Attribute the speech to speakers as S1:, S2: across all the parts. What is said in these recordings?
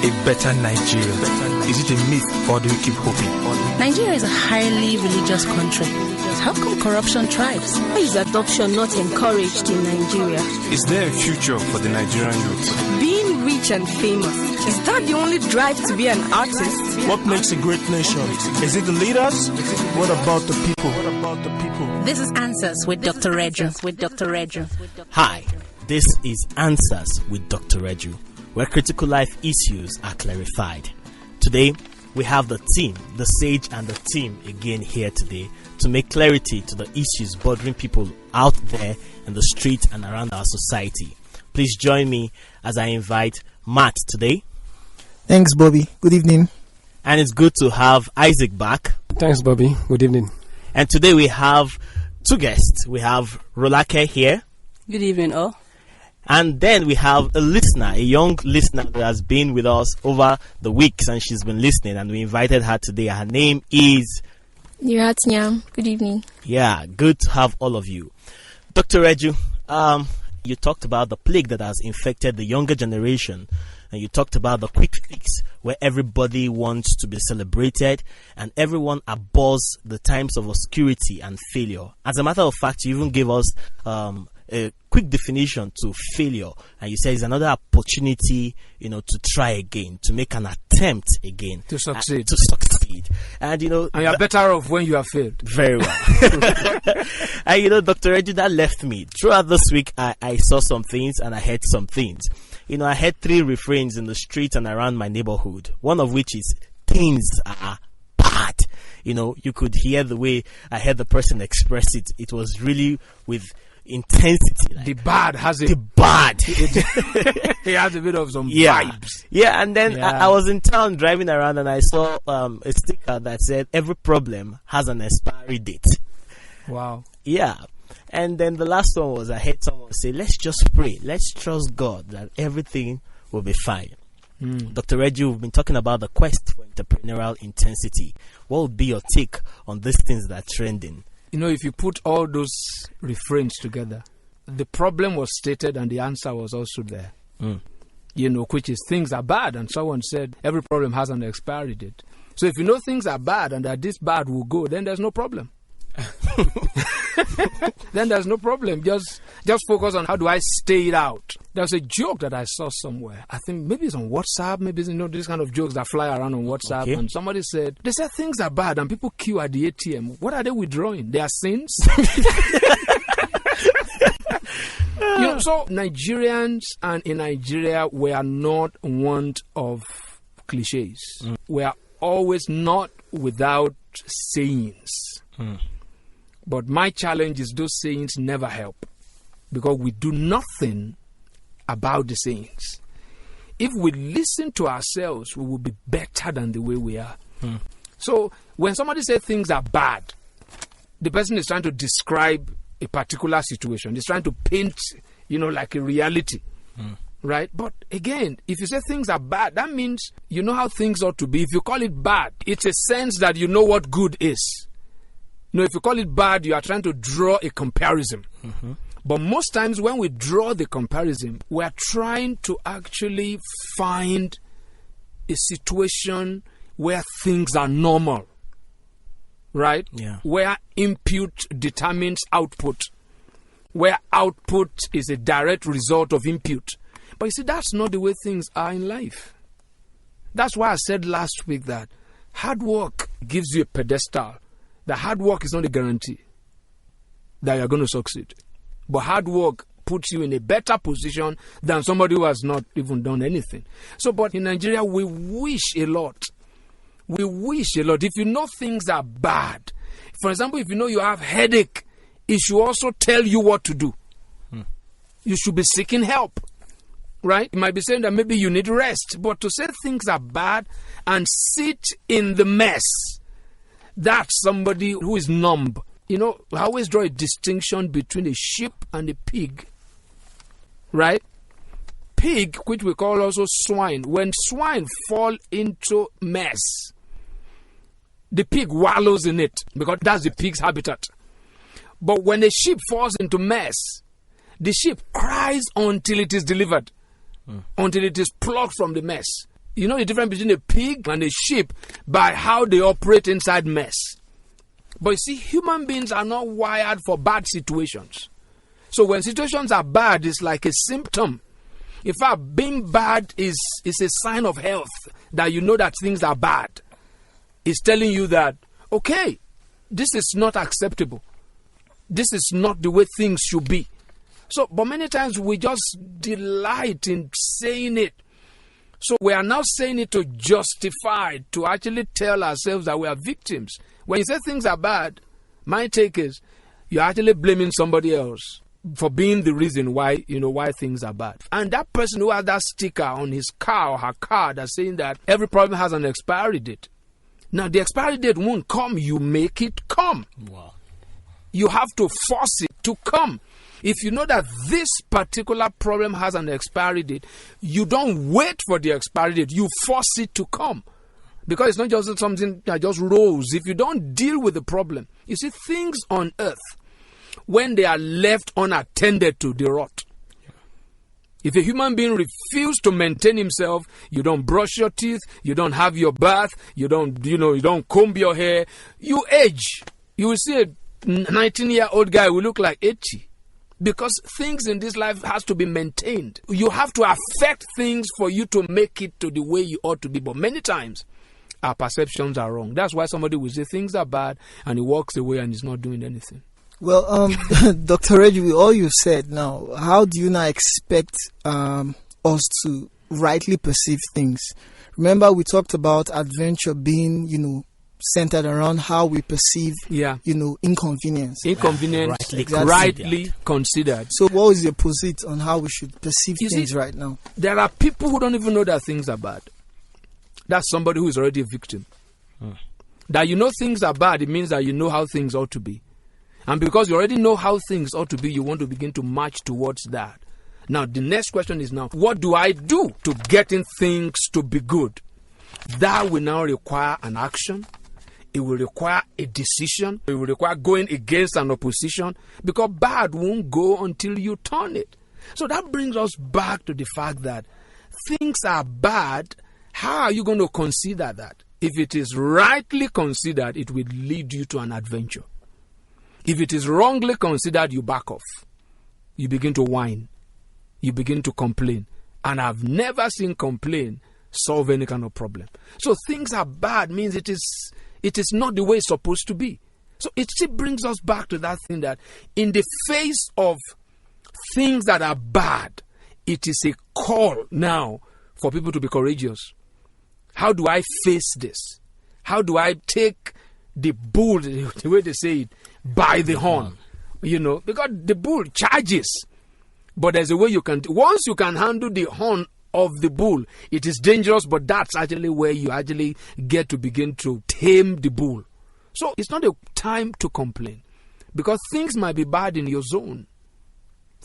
S1: a better Nigeria? Is it a myth or do we keep hoping?
S2: Nigeria is a highly religious country. How come corruption thrives?
S3: Why is adoption not encouraged in Nigeria?
S1: Is there a future for the Nigerian youth?
S3: Being rich and famous, is that the only drive to be an artist?
S4: What makes a great nation? Is it the leaders? What about the people?
S2: This is Answers with Dr. Reju.
S5: Hi, this is Answers with Dr. Reju, where critical life issues are clarified. Today, we have the team, the sage and the team again here today to make clarity to the issues bothering people out there in the street and around our society. Please join me as I invite Matt today.
S6: Thanks, Bobby. Good evening.
S5: And it's good to have Isaac back.
S7: Thanks, Bobby. Good evening.
S5: And today we have two guests. We have Rolake here.
S8: Good evening, all.
S5: And then we have a listener, a young listener that has been with us over the weeks and she's been listening, and we invited her today. Her name is
S9: Nyam. Good evening.
S5: Yeah, good to have all of you. Dr. Reju, you talked about the plague that has infected the younger generation, and you talked about the quick fix where everybody wants to be celebrated and everyone abhors the times of obscurity and failure. As a matter of fact, you even gave us a quick definition to failure, and you say it's another opportunity, to try again, to make an attempt again,
S7: to succeed.
S5: And
S7: and you're better off when you have failed.
S5: Very well. And Dr. Reju, that left me throughout this week. I saw some things and I heard some things. I heard three refrains in the street and around my neighborhood, one of which is things are bad. You could hear the way I heard the person express it. It was really with intensity.
S7: The bad has it.
S5: The bad.
S7: He has a bit of some vibes.
S5: Yeah, and then I was in town driving around and I saw a sticker that said every problem has an expiry date.
S7: Wow.
S5: Yeah. And then the last one was I heard someone say, let's just pray. Let's trust God that everything will be fine. Dr. Reju, we've been talking about the quest for entrepreneurial intensity. What would be your take on these things that are trending?
S7: If you put all those refrains together, the problem was stated and the answer was also there. Which is things are bad, and someone said every problem has an expiry date. So if you know things are bad and that this bad will go, then there's no problem. Then there's no problem. Just focus on how do I stay it out. There's a joke that I saw somewhere. I think maybe it's on WhatsApp. Maybe it's, these kind of jokes that fly around on WhatsApp. Okay. And somebody said, they said things are bad and people queue at the ATM. What are they withdrawing? They are sins? So Nigerians and in Nigeria, we are not want of cliches. We are always not without sayings. But my challenge is those sayings never help because we do nothing about the sayings. If we listen to ourselves, we will be better than the way we are. So when somebody says things are bad, the person is trying to describe a particular situation. He's trying to paint, like a reality. Right? But again, if you say things are bad, that means you know how things ought to be. If you call it bad, it's a sense that you know what good is. If you call it bad, you are trying to draw a comparison. But most times when we draw the comparison, we are trying to actually find a situation where things are normal. Right?
S5: Yeah.
S7: Where input determines output. Where output is a direct result of input. But you see, that's not the way things are in life. That's why I said last week that hard work gives you a pedestal. The hard work is not a guarantee that you're going to succeed. But hard work puts you in a better position than somebody who has not even done anything. But in Nigeria, we wish a lot. We wish a lot. If you know things are bad, for example, if you know you have headache, it should also tell you what to do. You should be seeking help. Right? You might be saying that maybe you need rest. But to say things are bad and sit in the mess, that's somebody who is numb. I always draw a distinction between a sheep and a pig. Right? Pig, which we call also swine. When swine fall into mess, the pig wallows in it because that's the pig's habitat. But when a sheep falls into mess, the sheep cries until it is delivered, until it is plucked from the mess. You know the difference between a pig and a sheep by how they operate inside mess. But you see, human beings are not wired for bad situations. So when situations are bad, it's like a symptom. In fact, being bad is a sign of health, that you know that things are bad. It's telling you that, okay, this is not acceptable. This is not the way things should be. So, but many times we just delight in saying it. So we are now saying it to justify, to actually tell ourselves that we are victims. When you say things are bad, my take is you're actually blaming somebody else for being the reason why things are bad. And that person who has that sticker on his car or her car that's saying that every problem has an expiry date. Now the expiry date won't come, you make it come.
S5: Wow.
S7: You have to force it to come. If you know that this particular problem has an expiry date, you don't wait for the expiry date, you force it to come. Because it's not just something that just rolls. If you don't deal with the problem, you see, things on earth, when they are left unattended to, they rot. If a human being refuses to maintain himself, you don't brush your teeth, you don't have your bath, you don't comb your hair, you age. You will see a 19-year-old guy will look like 80. Because things in this life has to be maintained. You have to affect things for you to make it to the way you ought to be. But many times, our perceptions are wrong. That's why somebody will say things are bad and he walks away and he's not doing anything.
S6: Well, Dr. Reju, with all you've said now, how do you now expect us to rightly perceive things? Remember, we talked about adventure being, centered around how we perceive, inconvenience.
S7: Inconvenience, rightly considered.
S6: So what is your position on how we should perceive things right now?
S7: There are people who don't even know that things are bad. That's somebody who is already a victim. That things are bad, it means that you know how things ought to be. And because you already know how things ought to be, you want to begin to march towards that. Now, the next question is now, what do I do to getting things to be good? That will now require an action. It will require a decision. It will require going against an opposition, because bad won't go until you turn it. So that brings us back to the fact that things are bad. How are you going to consider that? If it is rightly considered, it will lead you to an adventure. If it is wrongly considered, you back off. You begin to whine. You begin to complain. And I've never seen complain solve any kind of problem. So things are bad means it is not the way it's supposed to be. So it still brings us back to that thing that in the face of things that are bad, it is a call now for people to be courageous. How do I face this? How do I take the bull, the way they say it, by the horn? Because the bull charges. But there's a way you can, once you can handle the horn of the bull, it is dangerous, but that's actually where you actually get to begin to tame the bull. So it's not a time to complain, because things might be bad in your zone.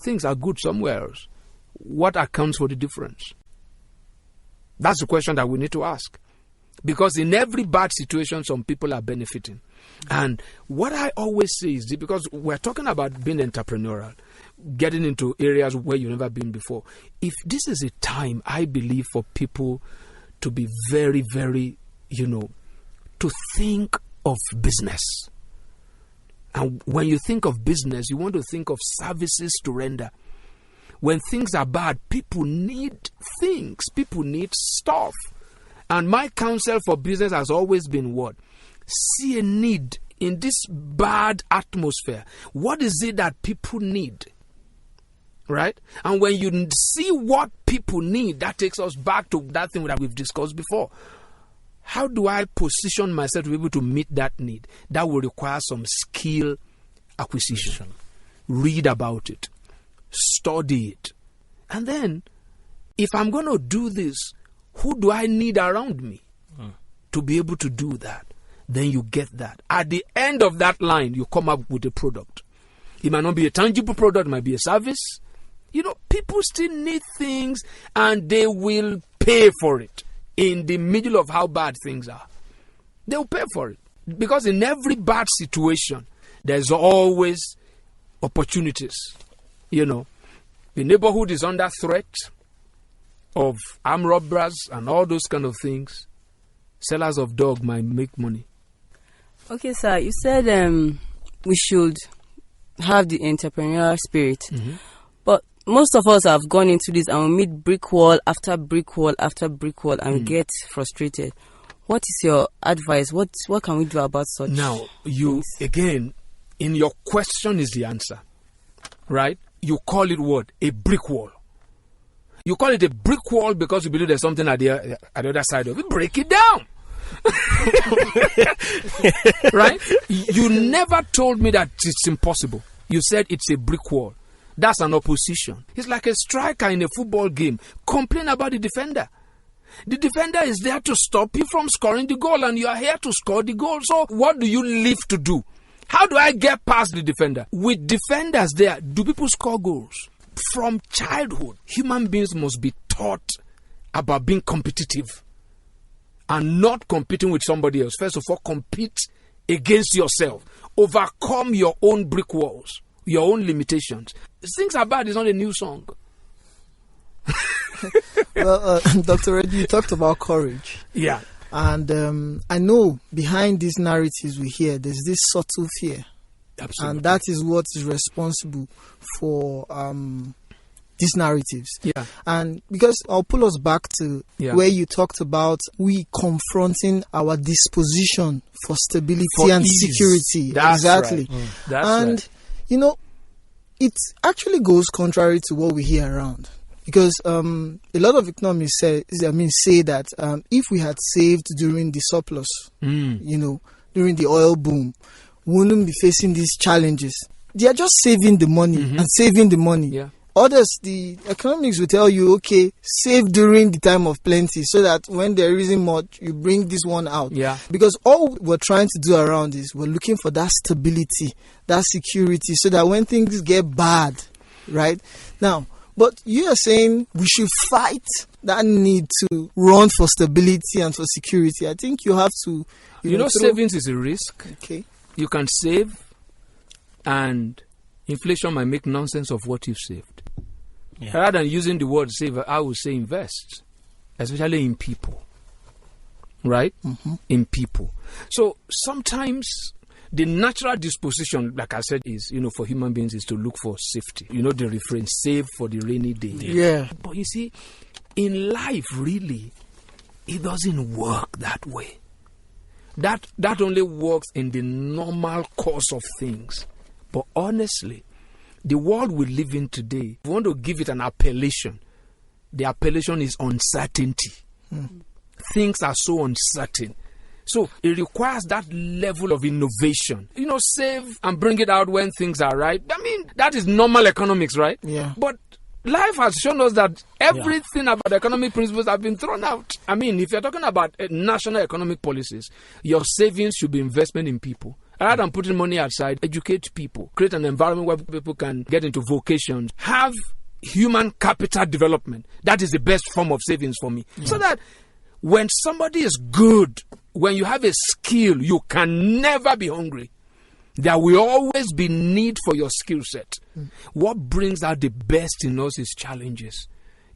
S7: Things are good somewhere else. What accounts for the difference? That's the question that we need to ask. Because in every bad situation, some people are benefiting. And what I always say is, because we're talking about being entrepreneurial, getting into areas where you've never been before. If this is a time, I believe, for people to be very, very, to think of business. And when you think of business, you want to think of services to render. When things are bad, people need things. People need stuff. And my counsel for business has always been what? See a need in this bad atmosphere. What is it that people need? Right? And when you see what people need, that takes us back to that thing that we've discussed before. How do I position myself to be able to meet that need? That will require some skill acquisition. Read about it. Study it. And then, if I'm going to do this, who do I need around me to be able to do that? Then you get that. At the end of that line, you come up with a product. It might not be a tangible product, it might be a service. People still need things, and they will pay for it in the middle of how bad things are. They'll pay for it. Because in every bad situation, there's always opportunities. The neighborhood is under threat. of armed robbers and all those kind of things, sellers of dog might make money.
S3: Okay, sir, you said we should have the entrepreneurial spirit. But most of us have gone into this and we meet brick wall after brick wall after brick wall and we get frustrated. What is your advice? What can we do about such
S7: Now, you, again, in your question is the answer, right? You call it what? A brick wall. You call it a brick wall because you believe there's something at the other side of it. Break it down. Right? You never told me that it's impossible. You said it's a brick wall. That's an opposition. It's like a striker in a football game. Complain about the defender. The defender is there to stop you from scoring the goal, and you are here to score the goal. So what do you live to do? How do I get past the defender? With defenders there, do people score goals? From childhood, human beings must be taught about being competitive and not competing with somebody else. First of all, compete against yourself. Overcome your own brick walls, your own limitations. Things Are Bad is not a new song.
S6: Well, Dr. Reju, you talked about courage.
S7: Yeah.
S6: And I know behind these narratives we hear, there's this subtle fear.
S7: Absolutely.
S6: And that is what is responsible for these narratives.
S7: Yeah.
S6: And because I'll pull us back to where you talked about we confronting our disposition for stability and
S7: ease.
S6: security.
S7: That's
S6: exactly.
S7: Right. That's
S6: and,
S7: right.
S6: you know, it actually goes contrary to what we hear around. Because a lot of economists say that if we had saved during the surplus, during the oil boom, we wouldn't be facing these challenges. They are just saving the money and saving the money.
S7: Yeah.
S6: Others, the economics will tell you, okay, save during the time of plenty so that when there isn't much, you bring this one out.
S7: Yeah.
S6: Because all we're trying to do around is we're looking for that stability, that security, so that when things get bad, right? Now, but you are saying we should fight that need to run for stability and for security. I think you have to...
S7: You know, savings is a risk.
S6: Okay.
S7: You can save and inflation might make nonsense of what you've saved. Yeah. Rather than using the word save, I would say invest, especially in people. Right? In people. So sometimes the natural disposition, like I said, is, for human beings is to look for safety. The refrain, save for the rainy day.
S6: Yeah.
S7: But you see, in life, really, it doesn't work that way. That only works in the normal course of things. But honestly, the world we live in today, if we want to give it an appellation, the appellation is uncertainty. Things are so uncertain. So it requires that level of innovation. Save and bring it out when things are right. I mean, that is normal economics, right?
S6: Yeah.
S7: But life has shown us that everything about economic principles have been thrown out. I mean, if you're talking about national economic policies, your savings should be investment in people. Rather than putting money aside, educate people, create an environment where people can get into vocations, have human capital development. That is the best form of savings for me. So that when somebody is good, when you have a skill, you can never be hungry. There will always be need for your skill set. What brings out the best in us is challenges.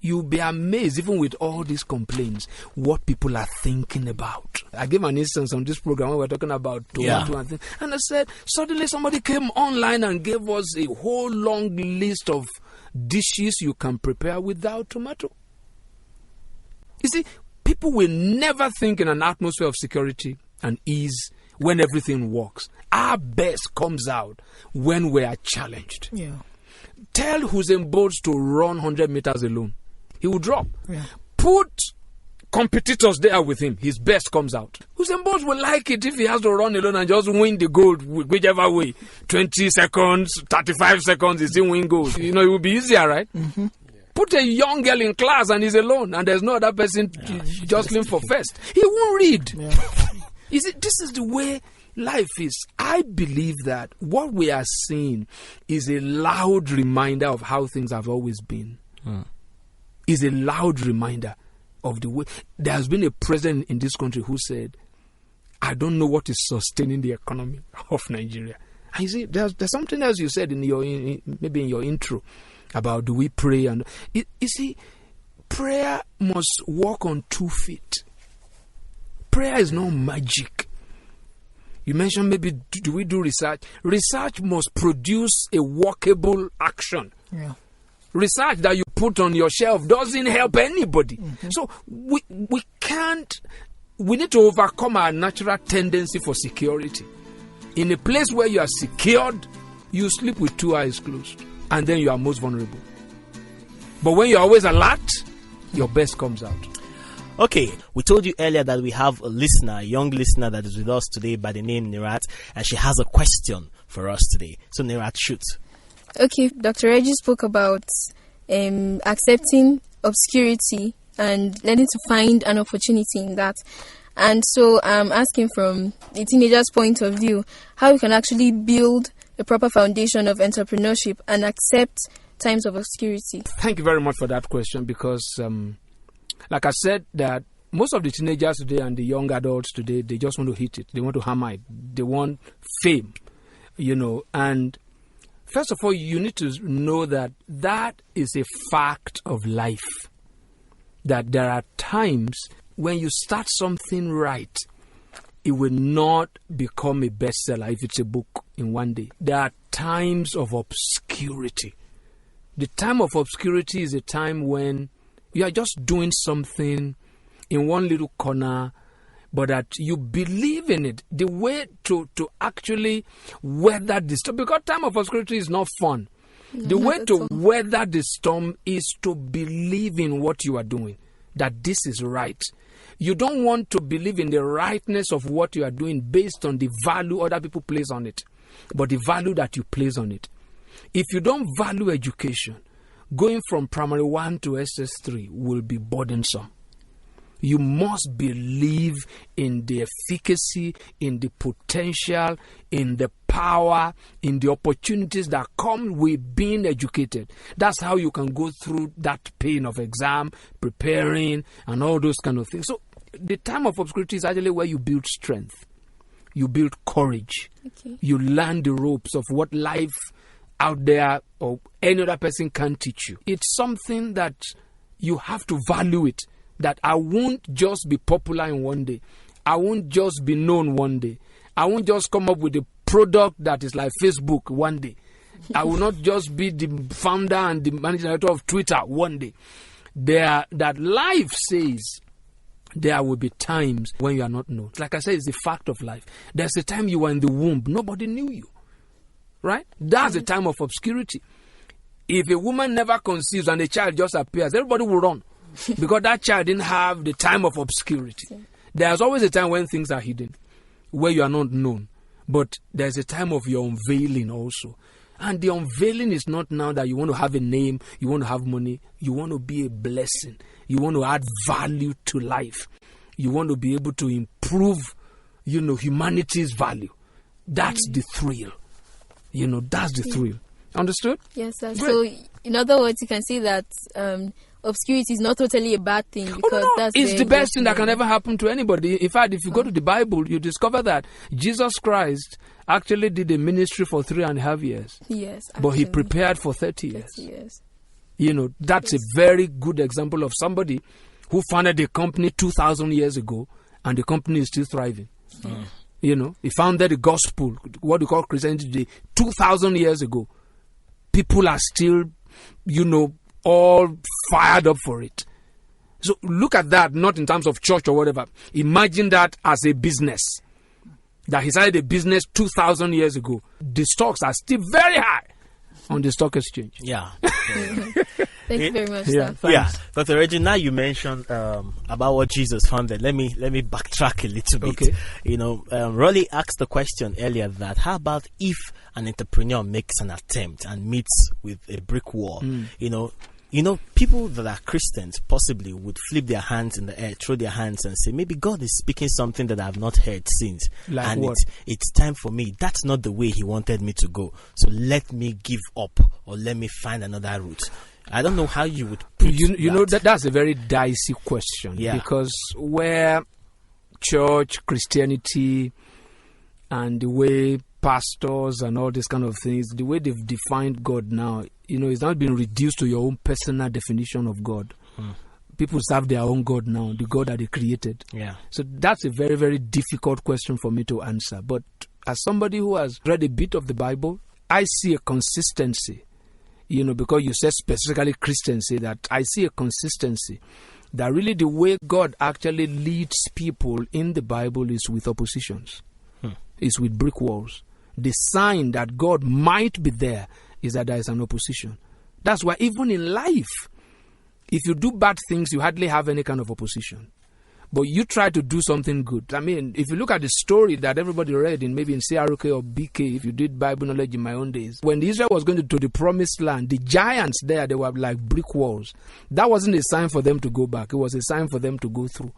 S7: You'll be amazed, even with all these complaints, what people are thinking about. I gave an instance on this program when we were talking about tomato and things. And I said, suddenly somebody came online and gave us a whole long list of dishes you can prepare without tomato. You see, people will never think in an atmosphere of security and ease when everything works. Our best comes out when we are challenged.
S6: Yeah.
S7: Tell Usain Bolt to run 100 meters alone. He will drop.
S6: Yeah.
S7: Put competitors there with him. His best comes out. Usain Bolt will like it if he has to run alone and just win the gold whichever way. 20 seconds, 35 seconds, he still win gold. It will be easier, right? Put a young girl in class and he's alone and there's no other person jostling for first. He won't read.
S6: Yeah.
S7: You see, this is the way life is. I believe that what we are seeing is a loud reminder of how things have always been. Is a loud reminder of the way. There has been a president in this country who said, I don't know what is sustaining the economy of Nigeria. And you see, there's something else you said maybe in your intro about do we pray. And you see, prayer must walk on 2 feet. Prayer is not magic. You mentioned maybe do we do research? Research must produce a workable action.
S6: Yeah.
S7: Research that you put on your shelf doesn't help anybody. So we need to overcome our natural tendency for security. In a place where you are secured, you sleep with 2 eyes closed, and then you are most vulnerable. But when you're always alert, your best comes out.
S5: Okay, we told you earlier that we have a listener, a young listener that is with us today by the name Nirat, and she has a question for us today. So Nirat, shoot.
S9: Okay, Dr. Reju spoke about accepting obscurity and learning to find an opportunity in that. And so I'm asking from a teenager's point of view, how we can actually build a proper foundation of entrepreneurship and accept times of obscurity.
S7: Thank you very much for that question, because like I said, that most of the teenagers today and the young adults today, they just want to hit it. They want to hammer it. They want fame, and first of all, you need to know that that is a fact of life. That there are times when you start something right, it will not become a bestseller if it's a book in one day. There are times of obscurity. The time of obscurity is a time when you are just doing something in one little corner, but that you believe in it. The way to actually weather the storm, because time of obscurity is not fun. The way to weather the storm is to believe in what you are doing, that this is right. You don't want to believe in the rightness of what you are doing based on the value other people place on it, but the value that you place on it. If you don't value education, going from primary 1 to SS3 will be burdensome. You must believe in the efficacy, in the potential, in the power, in the opportunities that come with being educated. That's how you can go through that pain of exam, preparing, and all those kind of things. So the time of obscurity is actually where you build strength. You build courage. Okay. You learn the ropes of what life out there or any other person can teach you. It's something that you have to value it. That I won't just be popular in one day. I won't just be known one day. I won't just come up with a product that is like Facebook one day. I will not just be the founder and the managing director of Twitter one day. That life says there will be times when you are not known. Like I said, it's a fact of life. There's a time you were in the womb. Nobody knew you. Right? That's the time of obscurity. If a woman never conceives and a child just appears, everybody will run. Because that child didn't have the time of obscurity. There's always a time when things are hidden, where you are not known. But there's a time of your unveiling also. And the unveiling is not now that you want to have a name, you want to have money, you want to be a blessing, you want to add value to life, you want to be able to improve, humanity's value. That's the thrill. That's the thrill. Understood?
S9: Yes, sir. Great. So, in other words, you can say that obscurity is not totally a bad thing, because that's
S7: it's the best thing that can ever happen to anybody. In fact, if you go to the Bible, you discover that Jesus Christ actually did a ministry for 3.5 years.
S9: Yes, actually.
S7: But he prepared for 30 years. That's a very good example of somebody who founded a company 2,000 years ago, and the company is still thriving. He founded the gospel, what we call Christianity today, 2,000 years ago. People are still, all fired up for it. So look at that, not in terms of church or whatever. Imagine that as a business. That he started a business 2,000 years ago. The stocks are still very high on the stock exchange.
S5: Yeah.
S9: Thank you very much.
S7: Yeah,
S5: Dr. Reju, now you mentioned about what Jesus founded. Let me backtrack a little bit.
S7: Okay.
S5: Rolly asked the question earlier that how about if an entrepreneur makes an attempt and meets with a brick wall? People that are Christians possibly would flip their hands in the air, throw their hands and say, maybe God is speaking something that I've not heard since.
S7: Like
S5: and
S7: what?
S5: It's time for me. That's not the way he wanted me to go. So let me give up, or let me find another route. I don't know how you would put
S7: that's a very dicey question.
S5: Yeah.
S7: Because where church, Christianity, and the way pastors and all these kind of things, the way they've defined God now, it's not been reduced to your own personal definition of God. people serve their own God now, the God that they created.
S5: Yeah.
S7: So that's a very, very difficult question for me to answer. But as somebody who has read a bit of the Bible, I see a consistency. You know, because you said specifically Christians say that, I see a consistency that really the way God actually leads people in the Bible is with oppositions, is with brick walls. The sign that God might be there is that there is an opposition. That's why even in life, if you do bad things, you hardly have any kind of opposition. But you try to do something good. I mean, if you look at the story that everybody read in maybe in CRK or BK, if you did Bible knowledge in my own days, when Israel was going to the promised land, the giants there, they were like brick walls. That wasn't a sign for them to go back. It was a sign for them to go through.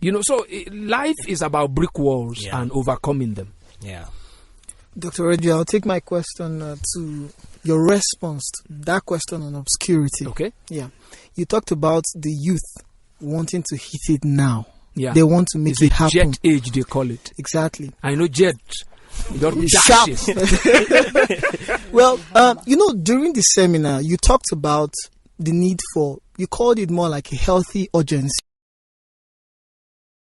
S7: You know, so life is about brick walls and overcoming them.
S5: Yeah.
S6: Dr. Reju, I'll take my question to your response to that question on obscurity.
S7: Okay.
S6: Yeah. You talked about the youth wanting to hit it now.
S7: Yeah.
S6: They want to make it happen.
S7: Jet age, they call it.
S6: Exactly.
S7: I know jet.
S6: Sharp. Well, you know, during the seminar, you talked about the need for, you called it more like a healthy urgency.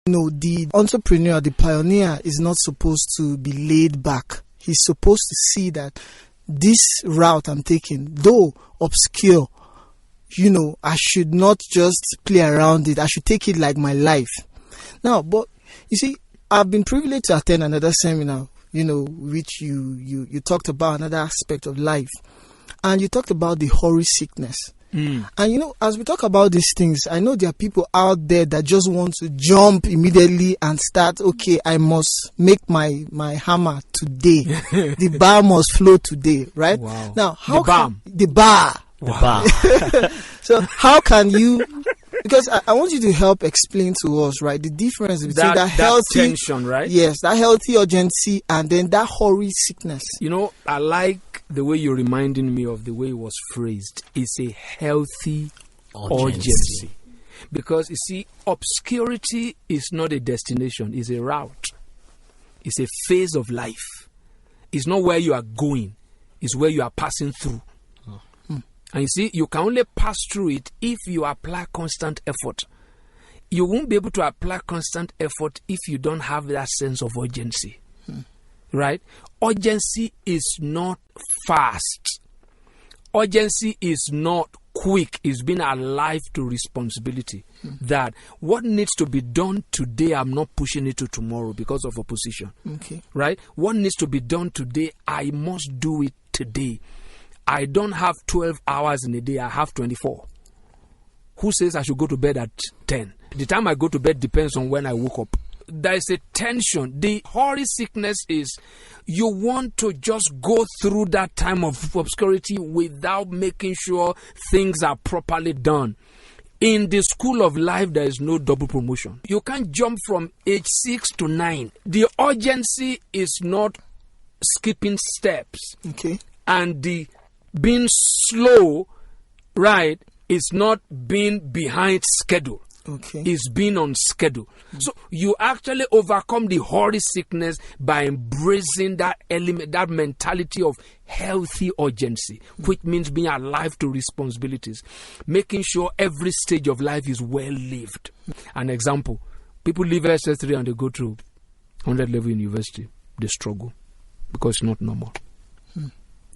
S6: You know, the entrepreneur, the pioneer is not supposed to be laid back. He's supposed to see that this route I'm taking, though obscure, you know, I should not just play around it. I should take it like my life. Now, but you see, I've been privileged to attend another seminar, you know, which you talked about another aspect of life. And you talked about the hurry sickness. And you know, as we talk about these things, I know there are people out there that just want to jump immediately and start, okay, I must make my hammer today. The bar must flow today, right?
S7: Wow.
S6: Now, how
S7: The bar.
S5: Wow.
S6: So how can you, because I want you to help explain to us, right, the difference between that healthy
S7: tension, right?
S6: Yes, that healthy urgency and then that hurry sickness.
S7: You know, I like the way you're reminding me of the way it was phrased. It's a healthy urgency. Because you see, obscurity is not a destination, it's a route. It's a phase of life. It's not where you are going, it's where you are passing through. And you see, you can only pass through it if you apply constant effort. You won't be able to apply constant effort if you don't have that sense of urgency. Right? Urgency is not fast. Urgency is not quick. It's being alive to responsibility. That what needs to be done today, I'm not pushing it to tomorrow because of opposition.
S6: Okay.
S7: Right? What needs to be done today, I must do it today. I don't have 12 hours in a day, I have 24. Who says I should go to bed at 10? The time I go to bed depends on when I woke up. There is a tension. The hurry sickness is you want to just go through that time of obscurity without making sure things are properly done. In the school of life, there is no double promotion. You can't jump from age 6 to 9. The urgency is not skipping steps.
S6: Okay.
S7: And the being slow, right, is not being behind schedule.
S6: Okay.
S7: Is being on schedule. So you actually overcome the hurry sickness by embracing that element, that mentality of healthy urgency, which means being alive to responsibilities, making sure every stage of life is well lived. An example, people leave SS3 and they go to 100 level university. They struggle because it's not normal.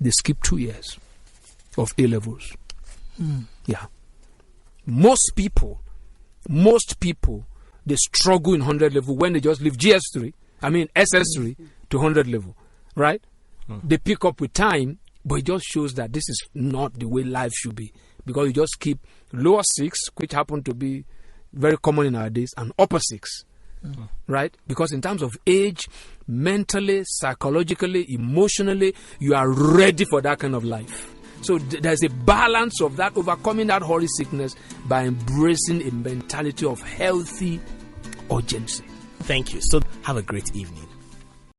S7: They skip 2 years of A levels. Yeah. Most people, they struggle in 100 level when they just leave SS3 to 100 level, right? They pick up with time, but it just shows that this is not the way life should be, because you just keep lower 6, which happen to be very common in our days, and upper 6. Right? Because in terms of age, mentally, psychologically, emotionally, you are ready for that kind of life. So there's a balance of that, overcoming that hurry sickness by embracing a mentality of healthy urgency.
S5: Thank you. So have a great evening.